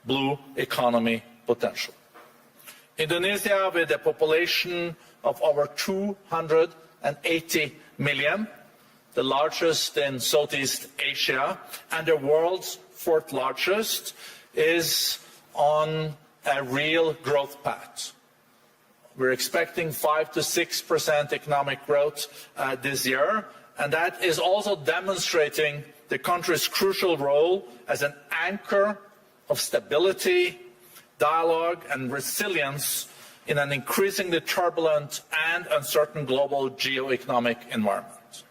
blue economy potential. Indonesia, with a population of over 280 million, the largest in Southeast Asia, and the world's fourth largest, is on a real growth path. We're expecting 5 to 6% economic growth this year, and that is also demonstrating the country's crucial role as an anchor of stability, dialogue, and resilience in an increasingly turbulent and uncertain global geo-economic environment.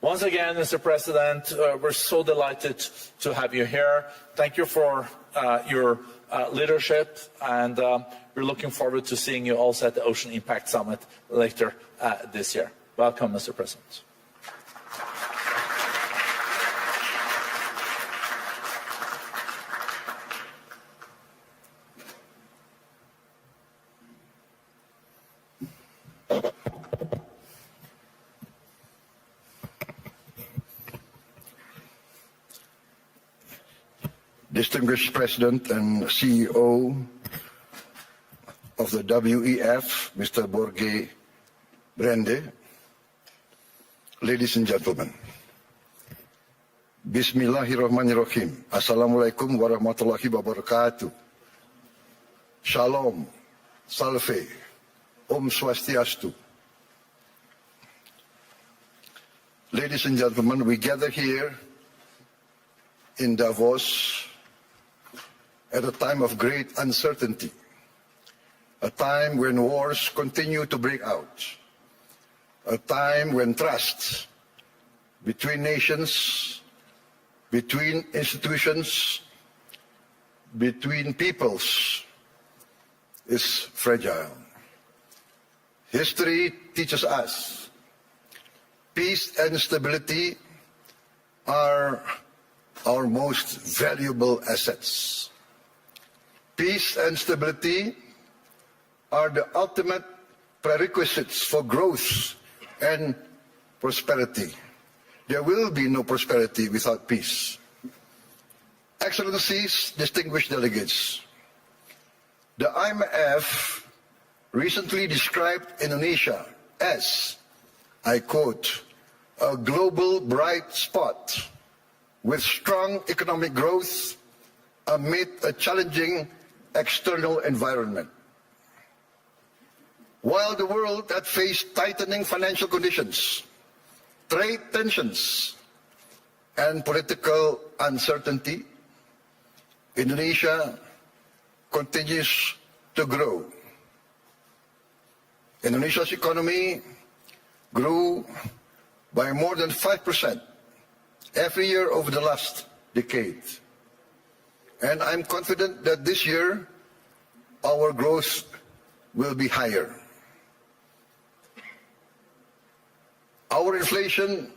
Once again, Mr. President, we're so delighted to have you here. Thank you for your leadership, and we're looking forward to seeing you also at the Ocean Impact Summit later this year. Welcome, Mr. President. Distinguished President and CEO of the WEF, Mr. Borge Brende, ladies and gentlemen, Bismillahirrahmanirrahim. Assalamualaikum warahmatullahi wabarakatuh. Shalom, Salve, Om Swastiastu. Ladies and gentlemen, we gather here in Davos at a time of great uncertainty, a time when wars continue to break out, a time when trust between nations, between institutions, between peoples is fragile. History teaches us peace and stability are our most valuable assets. Peace and stability are the ultimate prerequisites for growth and prosperity. There will be no prosperity without peace. Excellencies, distinguished delegates, the IMF recently described Indonesia as, I quote, a global bright spot with strong economic growth amid a challenging external environment. While the world had faced tightening financial conditions, trade tensions, and political uncertainty, Indonesia continues to grow. Indonesia's economy grew by more than 5% every year over the last decade. And I'm confident that this year, our growth will be higher. Our inflation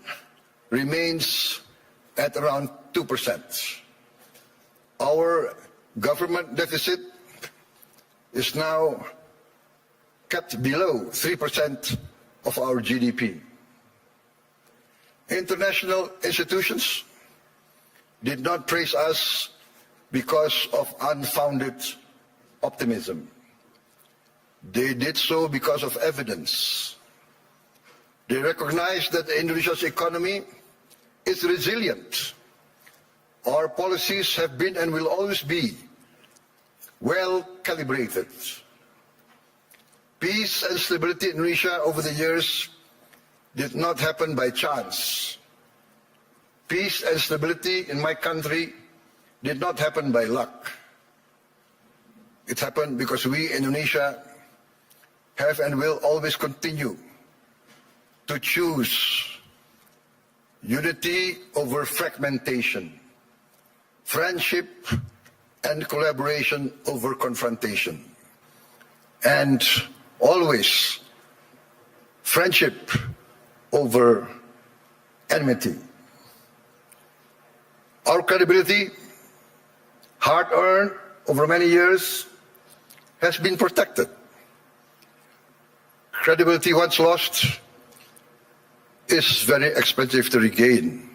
remains at around 2%. Our government deficit is now kept below 3% of our GDP. International institutions did not praise us because of unfounded optimism. They did so because of evidence. They recognize that Indonesia's economy is resilient. Our policies have been and will always be well calibrated. Peace and stability in Indonesia over the years did not happen by chance. Peace and stability in my country did not happen by luck. It happened because we, Indonesia, have and will always continue to choose unity over fragmentation, friendship and collaboration over confrontation, and always friendship over enmity. Our credibility, hard-earned over many years, has been protected. Credibility once lost is very expensive to regain.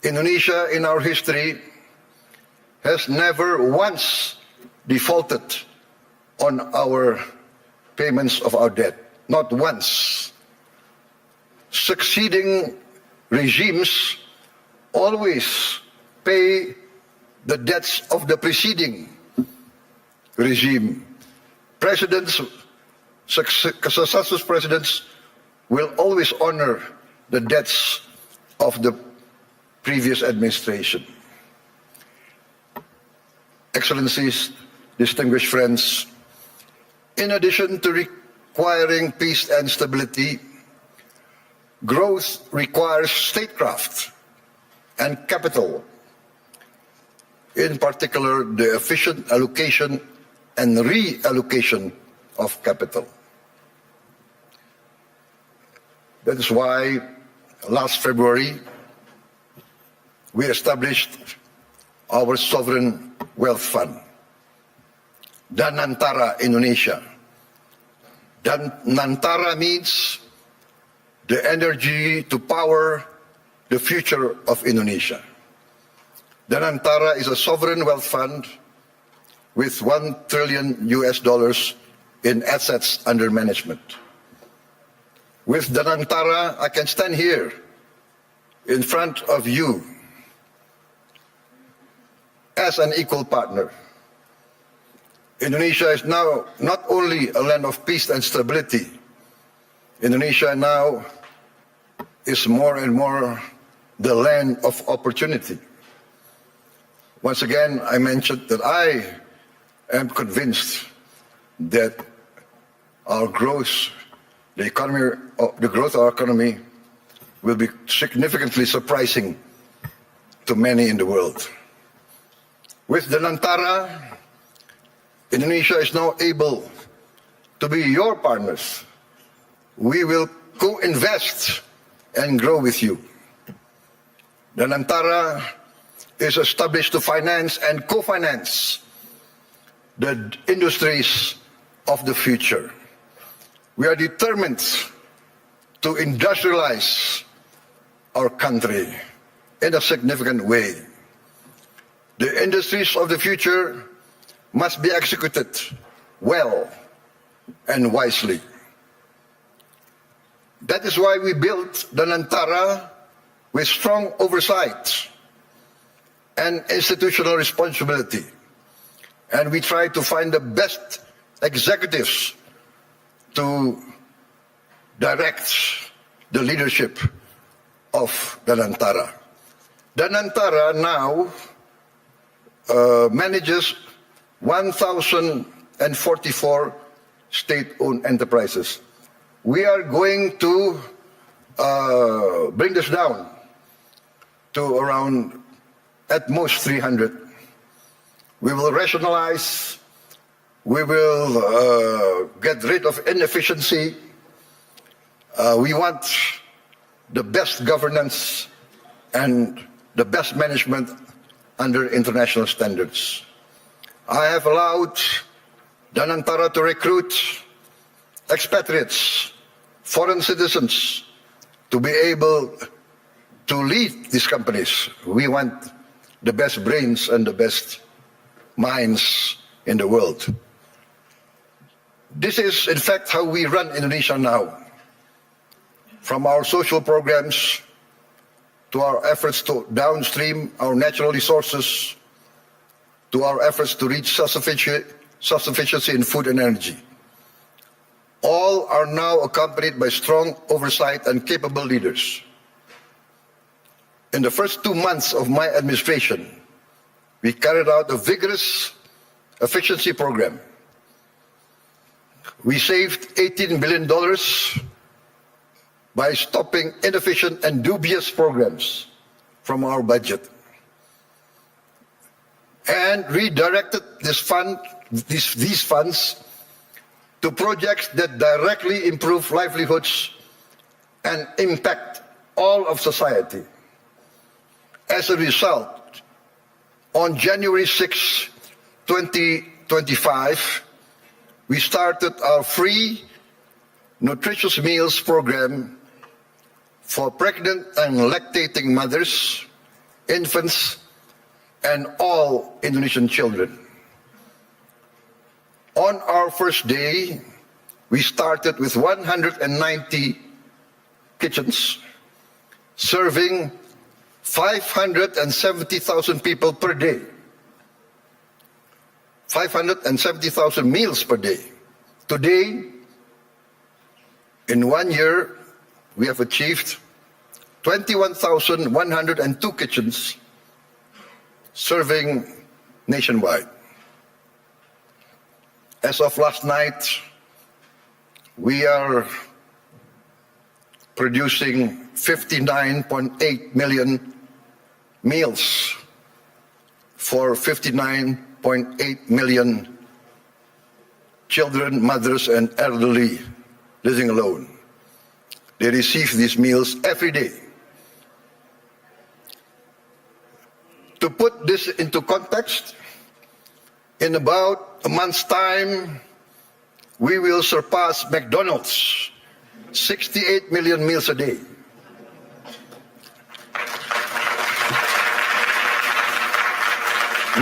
Indonesia, in our history, has never once defaulted on our payments of our debt. Not once. Succeeding regimes always pay the debts of the preceding regime. Presidents, successive presidents will always honor the debts of the previous administration. Excellencies, distinguished friends, in addition to requiring peace and stability, growth requires statecraft and capital, in particular the efficient allocation and reallocation of capital. That is why last February we established our sovereign wealth fund, Danantara Indonesia. Danantara means the energy to power the future of Indonesia. Danantara is a sovereign wealth fund with $1 trillion in assets under management. With Danantara, I can stand here in front of you as an equal partner. Indonesia is now not only a land of peace and stability. Indonesia now is more and more the land of opportunity. Once again, I mentioned that I am convinced that our growth, the growth of our economy will be significantly surprising to many in the world. With the Danantara, Indonesia is now able to be your partners. We will co-invest and grow with you. The Danantara is established to finance and co-finance the industries of the future. We are determined to industrialize our country in a significant way. The industries of the future must be executed well and wisely. That is why we built the Danantara with strong oversight and institutional responsibility. And we try to find the best executives to direct the leadership of the Danantara. The Danantara now manages 1,044 state-owned enterprises. We are going to bring this down to around at most 300. We will rationalize, we will get rid of inefficiency. We want the best governance and the best management under international standards. I have allowed Danantara to recruit expatriates, foreign citizens, to be able to lead these companies. We want the best brains and the best minds in the world. This is, in fact, how we run Indonesia now. From our social programs to our efforts to downstream our natural resources, to our efforts to reach self-sufficiency in food and energy. All are now accompanied by strong oversight and capable leaders. In the first 2 months of my administration, we carried out a vigorous efficiency program. We saved $18 billion by stopping inefficient and dubious programs from our budget, and redirected these funds to projects that directly improve livelihoods and impact all of society. As a result, on January 6, 2025, we started our free nutritious meals program for pregnant and lactating mothers, infants, and all Indonesian children. On our first day, we started with 190 kitchens, serving 570,000 people per day. 570,000 meals per day. Today, in 1 year, we have achieved 21,102 kitchens serving nationwide. As of last night, we are producing 59.8 million meals for 59.8 million children, mothers, and elderly living alone. They receive these meals every day. To put this into context, in about a month's time, we will surpass McDonald's, 68 million meals a day.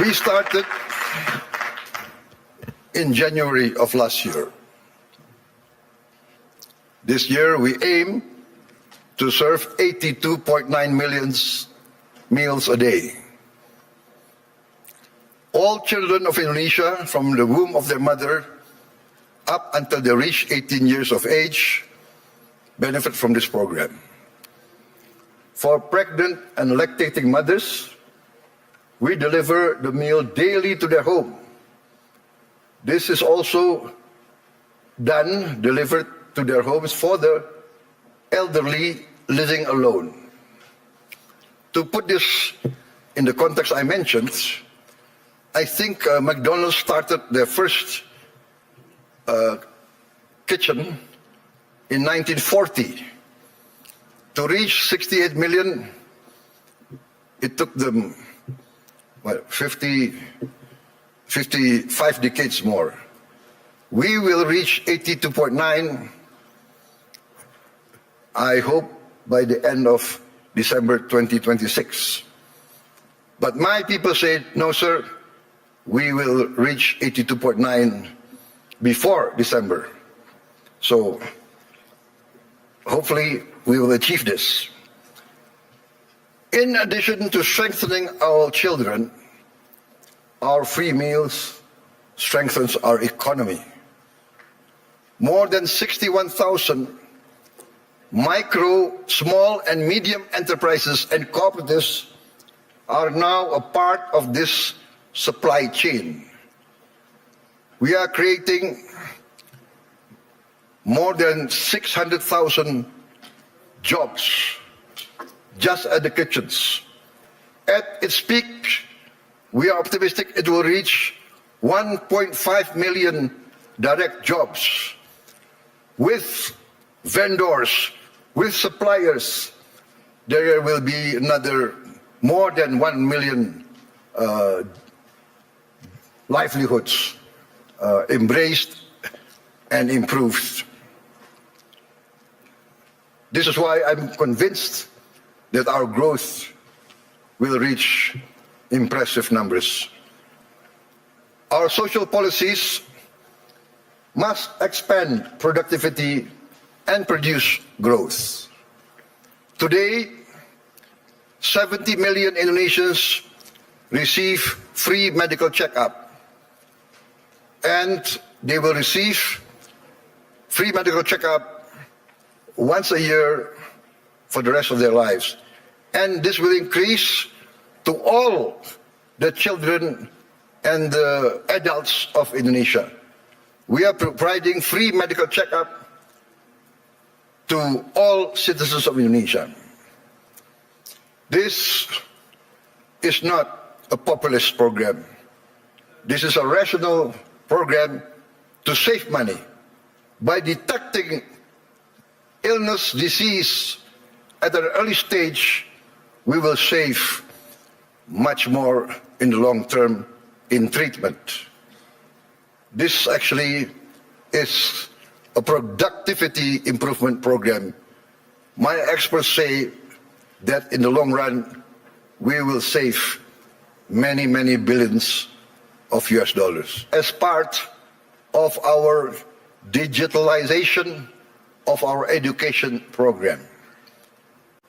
We started in January of last year. This year we aim to serve 82.9 million meals a day. All children of Indonesia from the womb of their mother up until they reach 18 years of age benefit from this program. For pregnant and lactating mothers, we deliver the meal daily to their home. This is also delivered to their homes for the elderly living alone. To put this in the context I mentioned, I think McDonald's started their first kitchen in 1940. To reach 68 million, it took them 55 decades more. We will reach 82.9, I hope, by the end of December 2026. But my people say, no, sir, we will reach 82.9 before December. So hopefully we will achieve this. In addition to strengthening our children, our free meals strengthens our economy. More than 61,000 micro, small, and medium enterprises and cooperatives are now a part of this supply chain. We are creating more than 600,000 jobs just at the kitchens. At its peak, we are optimistic it will reach 1.5 million direct jobs with vendors, with suppliers. There will be another more than 1 million livelihoods embraced and improved. This is why I'm convinced that our growth will reach impressive numbers. Our social policies must expand productivity and produce growth. Today, 70 million Indonesians receive free medical checkup, and they will receive free medical checkup once a year for the rest of their lives. And this will increase to all the children and the adults of Indonesia. We are providing free medical checkup to all citizens of Indonesia. This is not a populist program. This is a rational program to save money. By detecting illness, disease at an early stage, we will save much more in the long term in treatment. This actually is a productivity improvement program. My experts say that in the long run, we will save many, many billions of US dollars as part of our digitalization of our education program.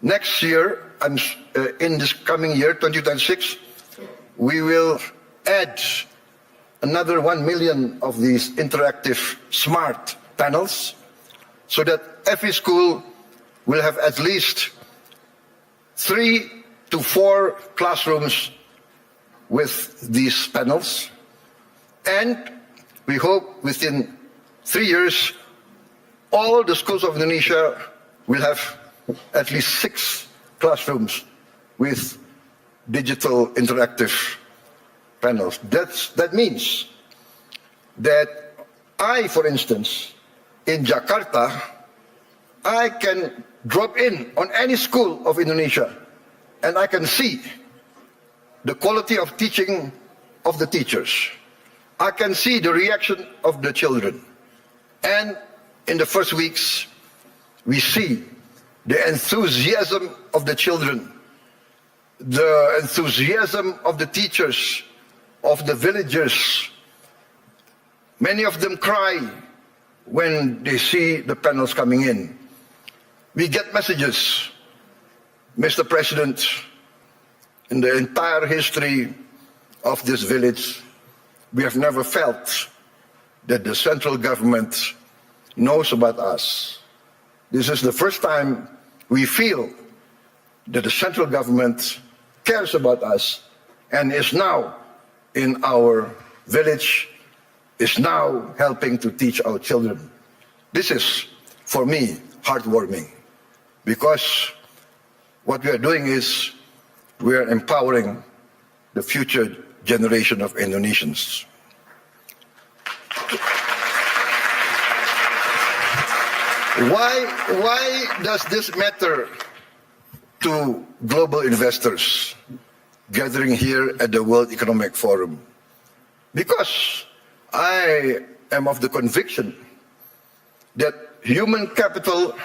Next year, in this coming year, 2026, we will add another 1 million of these interactive smart panels so that every school will have at least 3 to 4 classrooms with these panels. And we hope within 3 years, all the schools of Indonesia will have at least 6 classrooms with digital interactive panels. That means that I, for instance, in Jakarta, I can drop in on any school of Indonesia and I can see the quality of teaching of the teachers. I can see the reaction of the children. And in the first weeks, we see the enthusiasm of the children, the enthusiasm of the teachers, of the villagers. Many of them cry when they see the panels coming in. We get messages, Mr. President, in the entire history of this village, we have never felt that the central government knows about us. This is the first time we feel that the central government cares about us and is now in our village, is now helping to teach our children. This is, for me, heartwarming, because what we are doing is we are empowering the future generation of Indonesians. Why does this matter to global investors gathering here at the World Economic Forum? Because I am of the conviction that human capital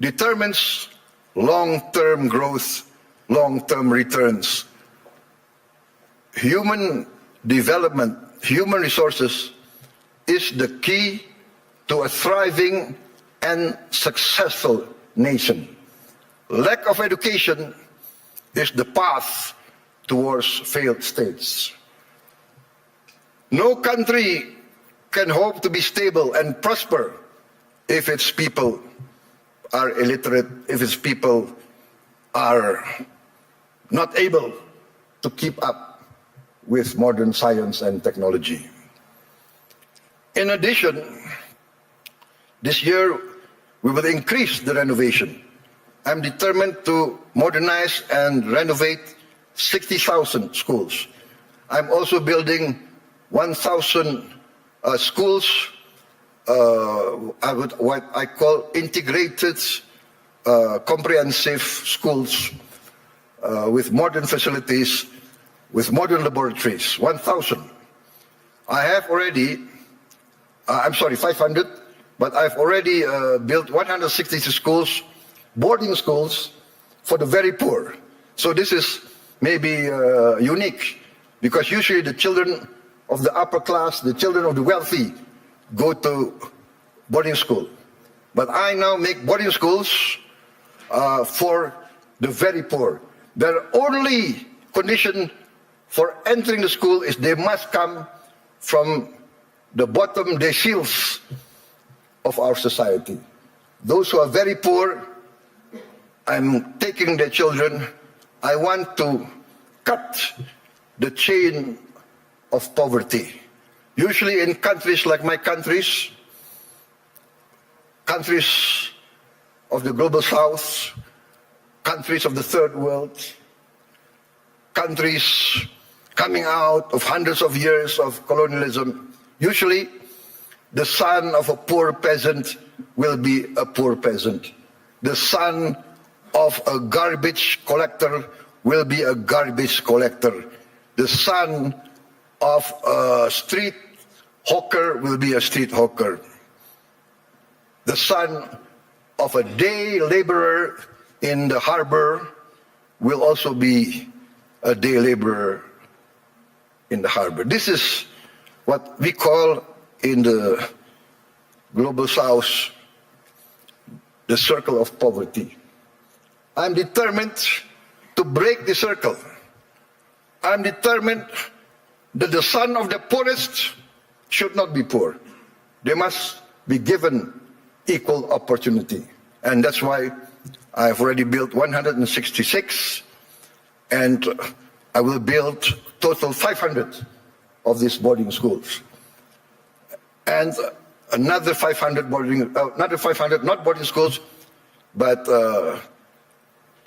determines long-term growth, long-term returns. Human development, human resources is the key to a thriving and successful nation. Lack of education is the path towards failed states. No country can hope to be stable and prosper if its people are illiterate, if its people are not able to keep up with modern science and technology. In addition, this year we will increase the renovation. I'm determined to modernize and renovate 60,000 schools. I'm also building 1,000 schools, what I call integrated, comprehensive schools with modern facilities, with modern laboratories, 1,000. I have already, 500, but I've already built 160 schools, boarding schools for the very poor. So this is maybe unique, because usually the children of the upper class, the children of the wealthy, go to boarding school. But I now make boarding schools for the very poor. Their only condition for entering the school is they must come from the bottom deciles of our society. Those who are very poor, I'm taking their children. I want to cut the chain of poverty. Usually in countries like my countries of the global south, countries of the third world, countries coming out of hundreds of years of colonialism, usually the son of a poor peasant will be a poor peasant. The son of a garbage collector will be a garbage collector. The son of a street hawker will be a street hawker. The son of a day laborer in the harbor will also be a day laborer in the harbor. This is what we call in the Global South the circle of poverty. I'm determined to break the circle. I'm determined that the son of the poorest should not be poor. They must be given equal opportunity. And that's why I've already built 166, and I will build total 500 of these boarding schools. And another 500 not boarding schools, but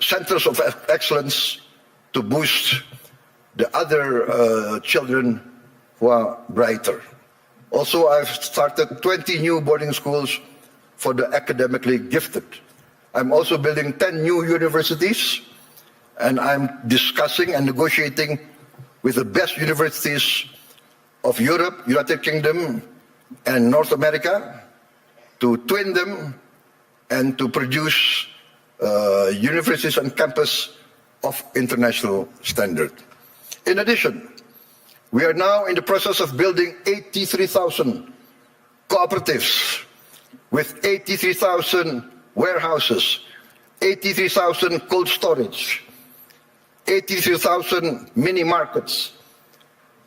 centers of excellence to boost the other children who are brighter. Also, I've started 20 new boarding schools for the academically gifted. I'm also building 10 new universities, and I'm discussing and negotiating with the best universities of Europe, United Kingdom, and North America to twin them and to produce universities and campus of international standard. In addition, we are now in the process of building 83,000 cooperatives with 83,000 warehouses, 83,000 cold storage, 83,000 mini markets,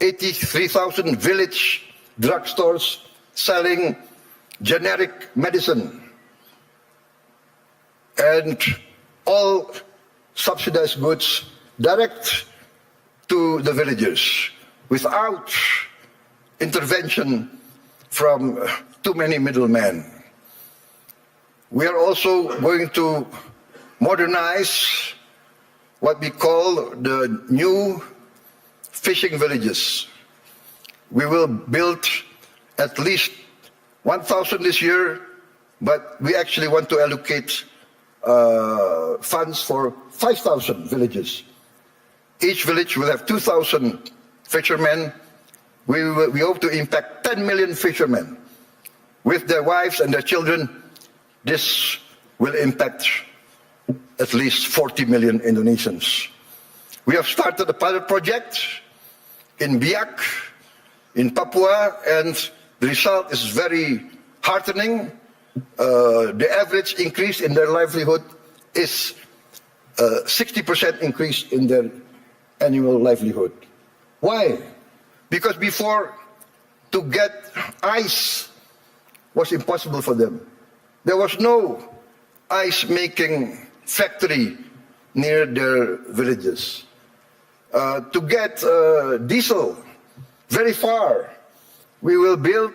83,000 village drugstores selling generic medicine, and all subsidized goods direct to the villagers without intervention from too many middlemen. We are also going to modernize what we call the new fishing villages. We will build at least 1,000 this year, but we actually want to allocate funds for 5,000 villages. Each village will have 2,000 fishermen. We hope to impact 10 million fishermen with their wives and their children. This will impact at least 40 million Indonesians. We have started a pilot project in Biak, in Papua, and the result is very heartening. The average increase in their livelihood is 60% increase in their annual livelihood. Why? Because before, to get ice was impossible for them. There was no ice-making factory near their villages. To get diesel very far, we will build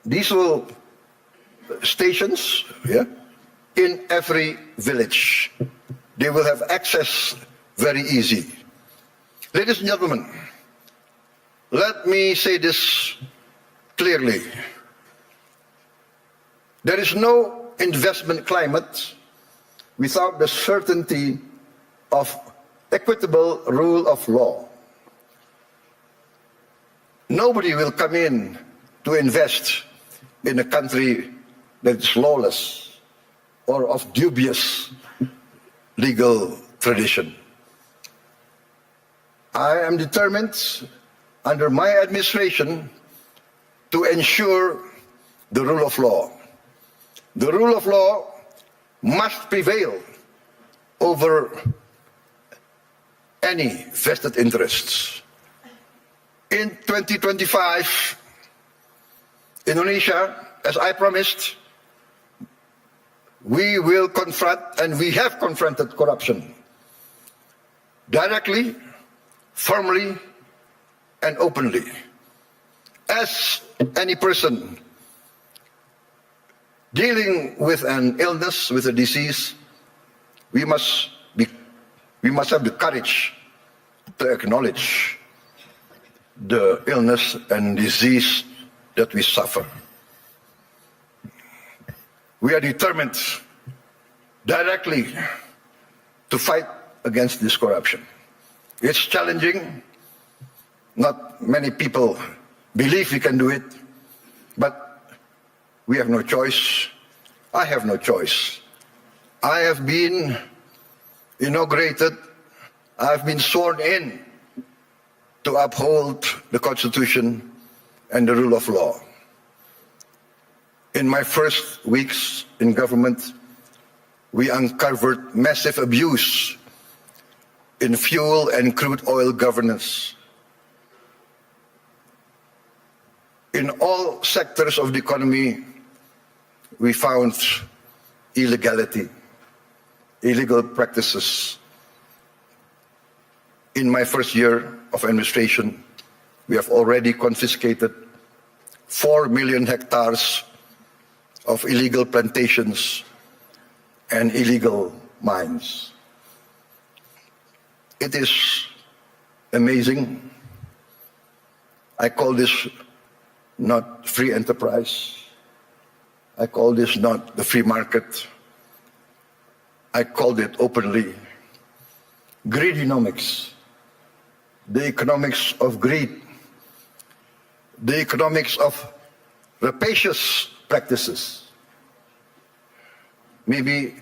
diesel stations in every village. They will have access very easy. Ladies and gentlemen, let me say this clearly. There is no investment climate without the certainty of equitable rule of law. Nobody will come in to invest in a country that is lawless or of dubious legal tradition. I am determined under my administration to ensure the rule of law. The rule of law must prevail over any vested interests. In 2025, Indonesia, as I promised, we will confront, and we have confronted corruption directly, firmly, and openly. As any person dealing with an illness, with a disease, we must have the courage to acknowledge the illness and disease that we suffer. We are determined directly to fight against this corruption. It's challenging. Not many people believe we can do it, but we have no choice. I have no choice. I have been inaugurated I've been sworn in to uphold the Constitution and the rule of law. In my first weeks in government, we uncovered massive abuse in fuel and crude oil governance. In all sectors of the economy, we found illegality, illegal practices. In my first year of administration, we have already confiscated 4 million hectares of illegal plantations and illegal mines. It is amazing. I call this not free enterprise. I call this not the free market. I called it openly greedonomics, the economics of greed, the economics of rapacious practices. Maybe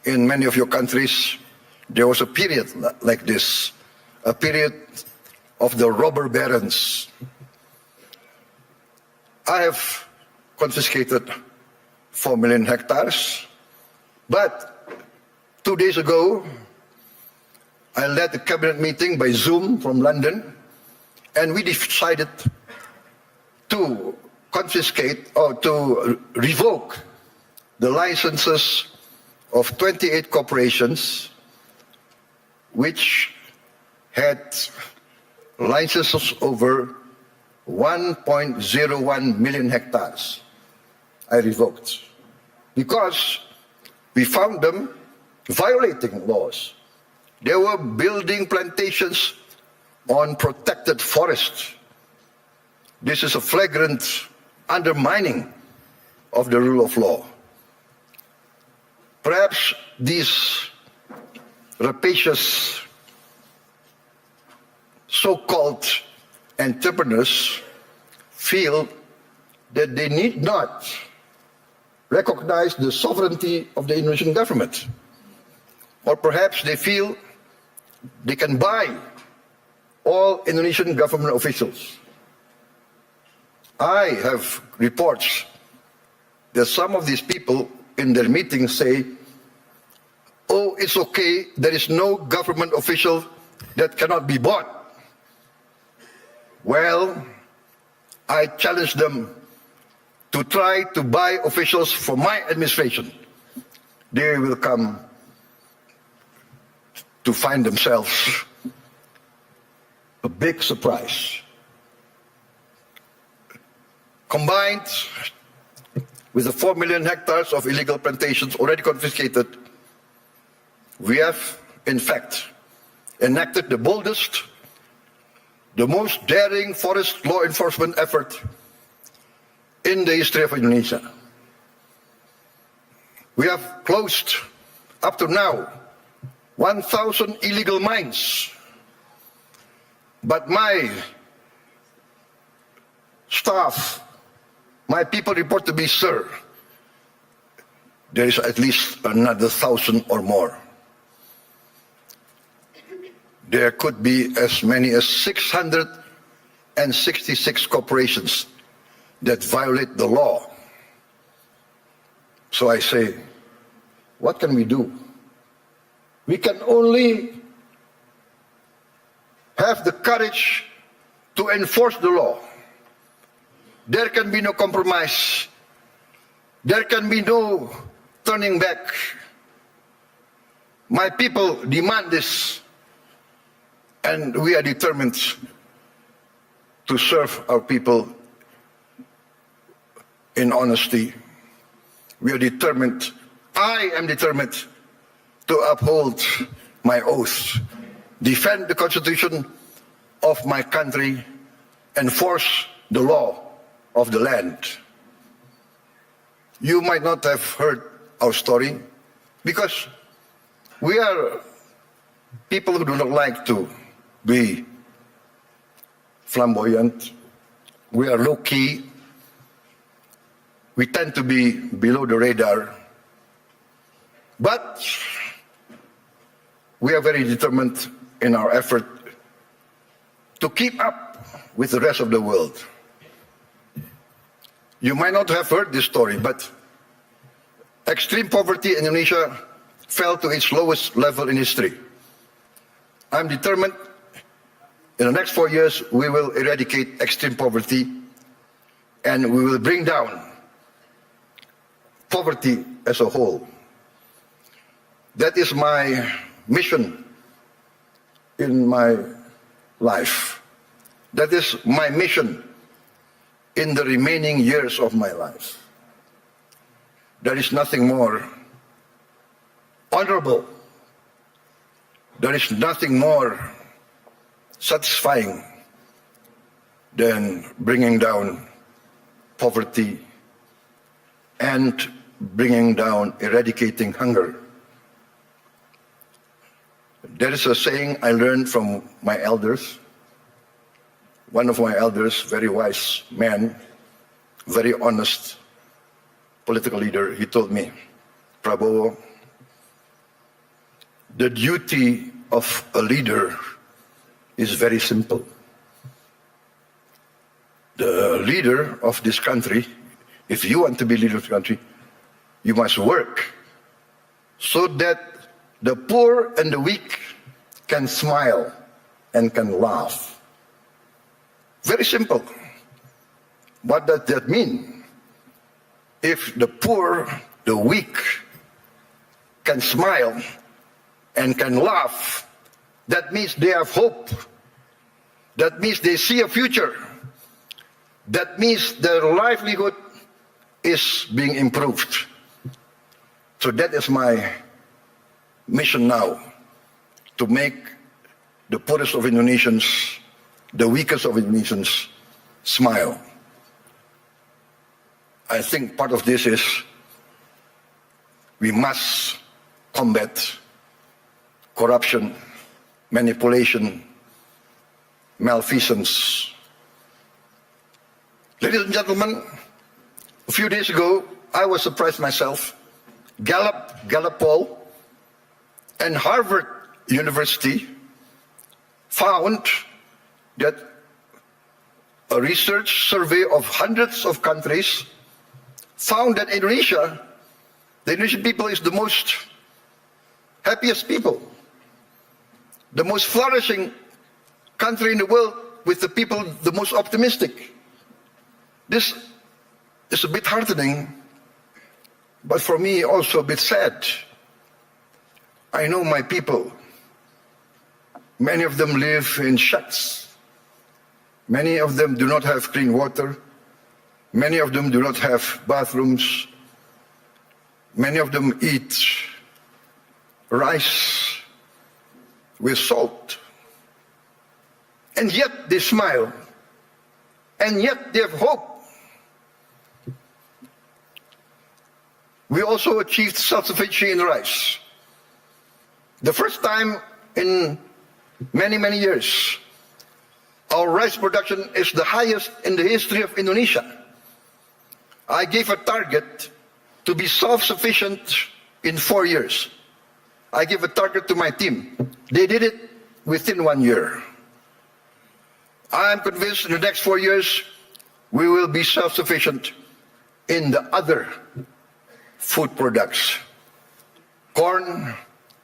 in many of your countries, there was a period like this, a period of the robber barons. I have confiscated 4 million hectares, but 2 days ago, I led a cabinet meeting by Zoom from London, and we decided to confiscate or to revoke the licenses of 28 corporations which had licenses over 1.01 million hectares. I revoked because we found them violating laws. They were building plantations on protected forests. This is a flagrant undermining of the rule of law. Perhaps these rapacious so-called entrepreneurs feel that they need not recognize the sovereignty of the Indonesian government. Or perhaps they feel they can buy all Indonesian government officials. I have reports that some of these people in their meetings say, oh, it's okay, there is no government official that cannot be bought. Well, I challenge them to try to buy officials for my administration. They will come to find themselves a big surprise. Combined with the 4 million hectares of illegal plantations already confiscated, we have, in fact, enacted the boldest, the most daring forest law enforcement effort in the history of Indonesia. We have closed, up to now, 1,000 illegal mines. But my staff, my people report to me, sir, there is at least another 1,000 or more. There could be as many as 666 corporations that violate the law. So I say, what can we do? We can only have the courage to enforce the law. There can be no compromise. There can be no turning back. My people demand this, and we are determined to serve our people in honesty. We are determined, I am determined to uphold my oath, defend the Constitution of my country, enforce the law of the land. You might not have heard our story because we are people who do not like to be flamboyant. We are low-key. We tend to be below the radar. But we are very determined in our effort to keep up with the rest of the world. You might not have heard this story, but extreme poverty in Indonesia fell to its lowest level in history. I'm determined in the next 4 years we will eradicate extreme poverty and we will bring down poverty as a whole. That is my mission in my life. That is my mission in the remaining years of my life. There is nothing more honorable. There is nothing more satisfying than bringing down poverty and bringing down, eradicating hunger. There is a saying I learned from my elders. One of my elders, very wise man, very honest political leader, he told me, Prabowo, the duty of a leader is very simple. The leader of this country, if you want to be leader of the country, you must work so that the poor and the weak can smile and can laugh. Very simple. What does that mean? If the poor, the weak can smile and can laugh, that means they have hope. That means they see a future. That means their livelihood is being improved. So that is my mission now, to make the poorest of Indonesians, the weakest of Indonesians, smile. I think part of this is we must combat corruption, manipulation, malfeasance. Ladies and gentlemen, a few days ago, I was surprised myself. Gallup poll and Harvard University found that a research survey of hundreds of countries found that Indonesia, the Indonesian people, is the most happiest people, the most flourishing country in the world, with the people the most optimistic. This is a bit heartening, but for me also a bit sad. I know my people. Many of them live in shacks. Many of them do not have clean water. Many of them do not have bathrooms. Many of them eat rice with salt. And yet they smile. And yet they have hope. We also achieved self-sufficiency in rice. The first time in many, many years, our rice production is the highest in the history of Indonesia. I gave a target to be self-sufficient in 4 years. I gave a target to my team. They did it within 1 year. I am convinced in the next 4 years, we will be self-sufficient in the other food products. Corn,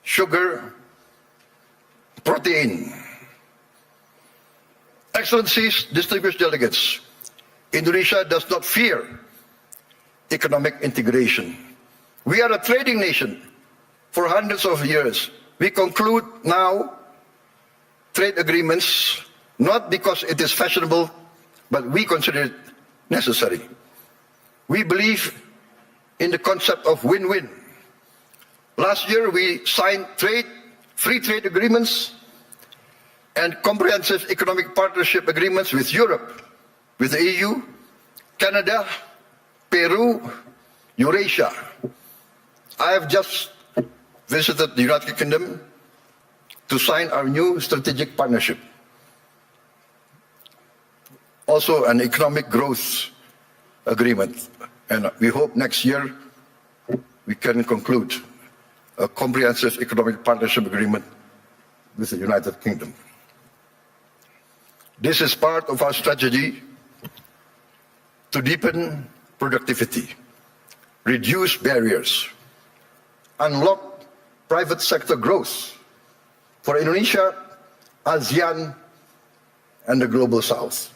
sugar, protein. Excellencies, distinguished delegates, Indonesia does not fear economic integration. We are a trading nation for hundreds of years. We conclude now trade agreements not because it is fashionable, but we consider it necessary. We believe in the concept of win-win. Last year we signed free trade agreements and comprehensive economic partnership agreements with Europe, with the EU, Canada, Peru, Eurasia. I have just visited the United Kingdom to sign our new strategic partnership. Also an economic growth agreement. And we hope next year we can conclude a comprehensive economic partnership agreement with the United Kingdom. This is part of our strategy to deepen productivity, reduce barriers, unlock private sector growth for Indonesia, ASEAN, and the Global South.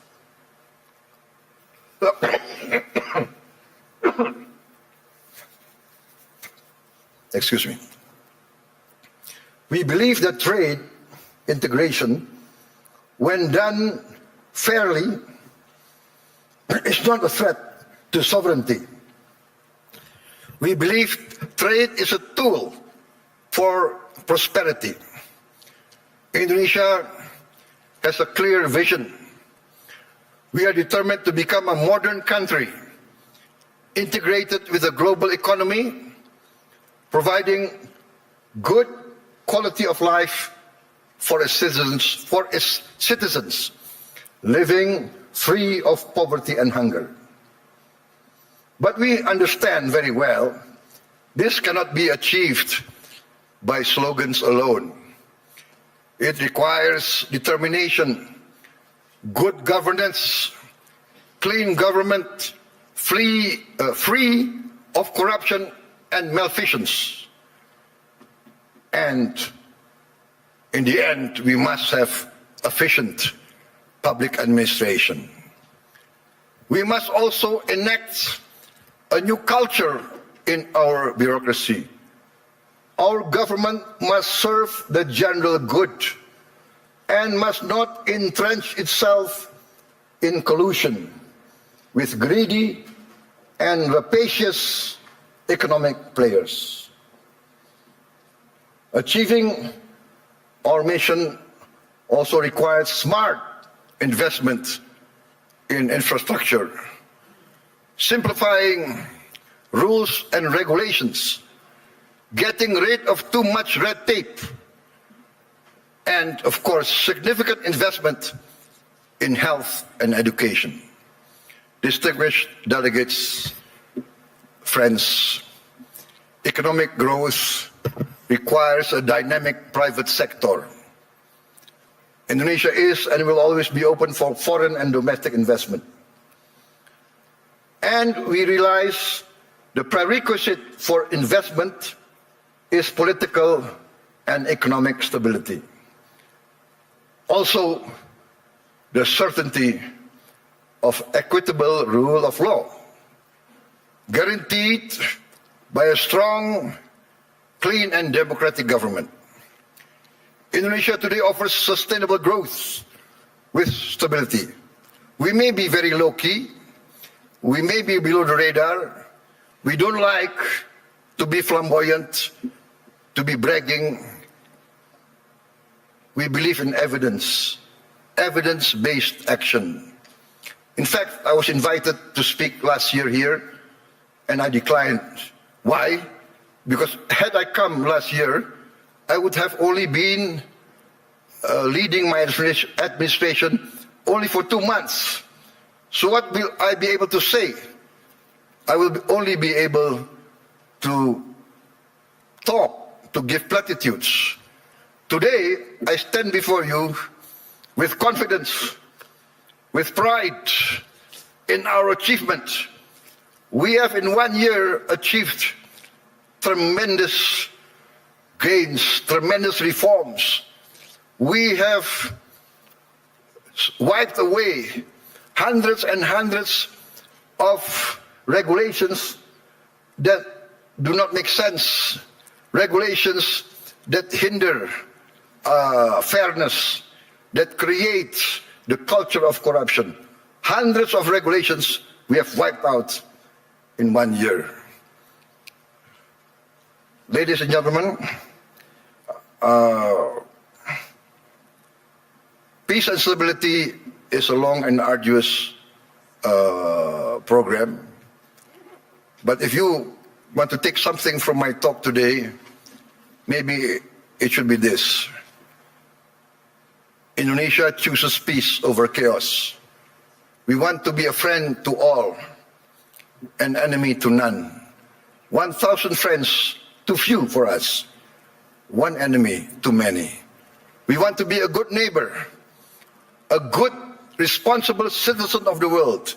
Excuse me. We believe that trade integration, when done fairly, is not a threat to sovereignty. We believe trade is a tool for prosperity. Indonesia has a clear vision. We are determined to become a modern country, integrated with the global economy, providing good quality of life for its citizens, living free of poverty and hunger. But we understand very well this cannot be achieved by slogans alone. It requires determination, good governance, clean government, free of corruption and malfeasance. And in the end, we must have efficient public administration. We must also enact a new culture in our bureaucracy. Our government must serve the general good and must not entrench itself in collusion with greedy and rapacious economic players. Achieving our mission also requires smart investment in infrastructure, simplifying rules and regulations, getting rid of too much red tape, and of course, significant investment in health and education. Distinguished delegates, friends, economic growth requires a dynamic private sector. Indonesia is and will always be open for foreign and domestic investment. And we realize the prerequisite for investment is political and economic stability. Also, the certainty of equitable rule of law, guaranteed by a strong, clean and democratic government. Indonesia today offers sustainable growth with stability. We may be very low-key, we may be below the radar, we don't like to be flamboyant, to be bragging. We believe in evidence, evidence-based action. In fact, I was invited to speak last year here, and I declined. Why? Because had I come last year, I would have only been leading my administration only for 2 months. So what will I be able to say? I will only be able to talk, to give platitudes. Today, I stand before you with confidence, with pride in our achievement. We have in 1 year achieved tremendous gains, tremendous reforms. We have wiped away hundreds and hundreds of regulations that do not make sense, regulations that hinder fairness, that create the culture of corruption. Hundreds of regulations we have wiped out in 1 year. Ladies and gentlemen, peace and stability is a long and arduous program. But if you want to take something from my talk today, maybe it should be this. Indonesia chooses peace over chaos. We want to be a friend to all, an enemy to none. 1,000 friends too few for us, one enemy too many. We want to be a good neighbor, a good, responsible citizen of the world,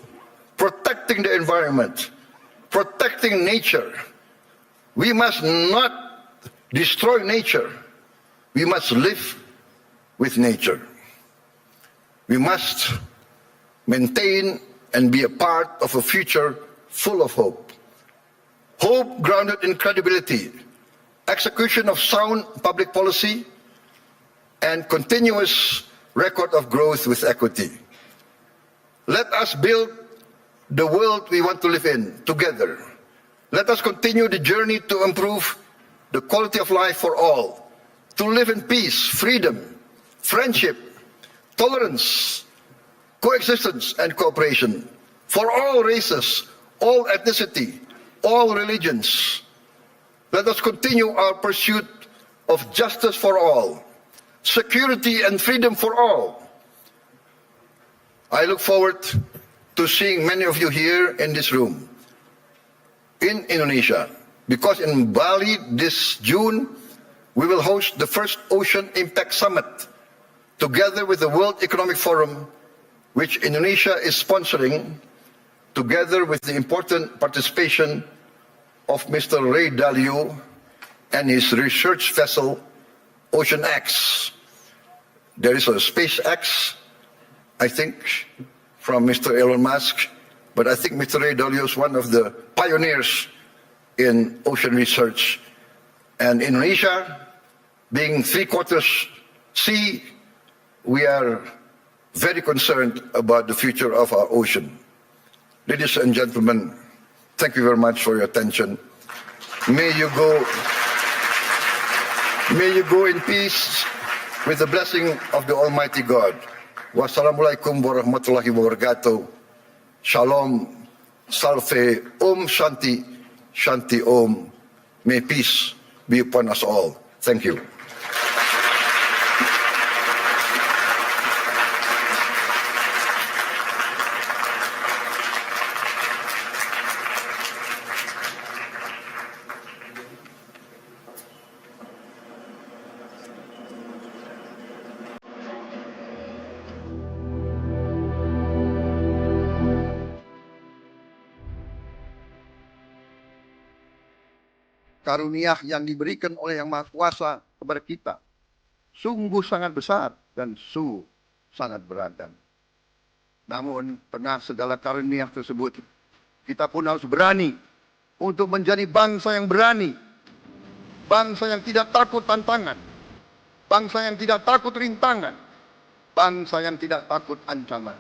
protecting the environment, protecting nature. We must not destroy nature. We must live with nature. We must maintain and be a part of a future full of hope. Hope grounded in credibility, execution of sound public policy, and continuous record of growth with equity. Let us build the world we want to live in together. Let us continue the journey to improve the quality of life for all, to live in peace, freedom, friendship, tolerance, coexistence, and cooperation for all races, all ethnicity, all religions. Let us continue our pursuit of justice for all, security and freedom for all. I look forward to seeing many of you here in this room, in Indonesia, because in Bali this June, we will host the first Ocean Impact Summit, together with the World Economic Forum, which Indonesia is sponsoring, together with the important participation of Mr. Ray Dalio and his research vessel, Ocean X. There is a SpaceX, I think, from Mr. Elon Musk, but I think Mr. Ray Dalio is one of the pioneers in ocean research. And Indonesia, being 3/4 sea, we are very concerned about the future of our ocean. Ladies and gentlemen, thank you very much for your attention. May you go in peace with the blessing of the Almighty God. Wassalamualaikum warahmatullahi wabarakatuh. Shalom, salve, Om Shanti, Shanti Om. May peace be upon us all. Thank you. Karunia yang diberikan oleh Yang Maha Kuasa kepada kita sungguh sangat besar dan sungguh sangat beragam. Namun tengah segala karunia tersebut, kita pun harus berani untuk menjadi bangsa yang berani, bangsa yang tidak takut tantangan, bangsa yang tidak takut rintangan, bangsa yang tidak takut ancaman.